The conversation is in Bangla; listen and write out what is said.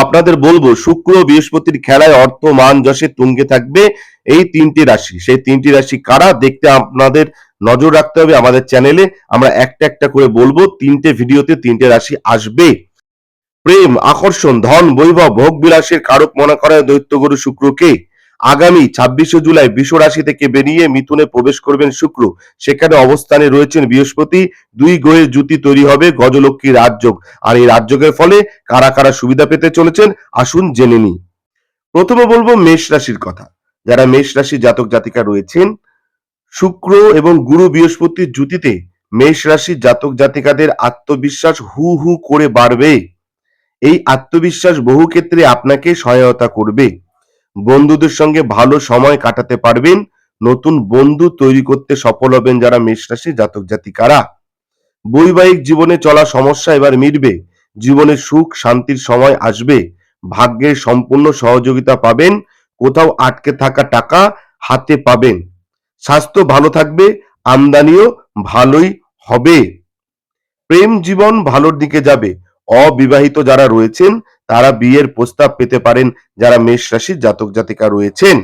আপনাদের বলবো শুক্র বৃহস্পতির খেলায় অর্থ মান যশে তুঙ্গে থাকবে এই তিনটি রাশি। সেই তিনটি রাশি কারা দেখতে আপনাদের নজর রাখতে হবে আমাদের চ্যানেলে। আমরা একটা একটা করে বলবো, তিনটে ভিডিওতে তিনটে রাশি আসবে। প্রেম, আকর্ষণ, ধন, বৈভব, ভোগ বিলাসের কারক মনে করা হয় দৈত্যগুরু শুক্রকে। আগামী 26শে জুলাই বৃষ রাশি থেকে বেরিয়ে মিথুনে প্রবেশ করবেন শুক্র। সেখানে অবস্থানে রয়েছেন বৃহস্পতি। দুই গ্রহের জুতি তৈরি হবে গজলক্ষ্মী রাজযোগ। আর এই রাজযোগের ফলে কারা কারা সুবিধা পেতে চলেছেন আসুন জেনে নিই। প্রথমে বলবো মেষ রাশির কথা। যারা মেষ রাশি জাতক জাতিকা রয়েছেন, শুক্র এবং গুরু বৃহস্পতির জুতিতে মেষ রাশির জাতক জাতিকাদের আত্মবিশ্বাস হু হু করে বাড়বে। এই আত্মবিশ্বাস বহু ক্ষেত্রে আপনাকে সহায়তা করবে। বন্ধুদের সঙ্গে ভালো সময় কাটাতে পারবেন। নতুন বন্ধু তৈরি করতে সফল হবেন যারা মেষ রাশি জাতক জাতিকারা। বৈবাহিক জীবনে চলা সমস্যা এবার মিটবে। জীবনে সুখ শান্তির সময় আসবে। ভাগ্যের সম্পূর্ণ সহযোগিতা পাবেন। কোথাও আটকে থাকা টাকা হাতে পাবেন। স্বাস্থ্য ভালো থাকবে। আমদানিও ভালোই হবে। প্রেম জীবন ভালোর দিকে যাবে। অবিবাহিত যারা রয়েছেন তারা বিয়ের প্রস্তাব পেতে পারেন যারা মেষ রাশির জাতক জাতিকা রয়েছেন।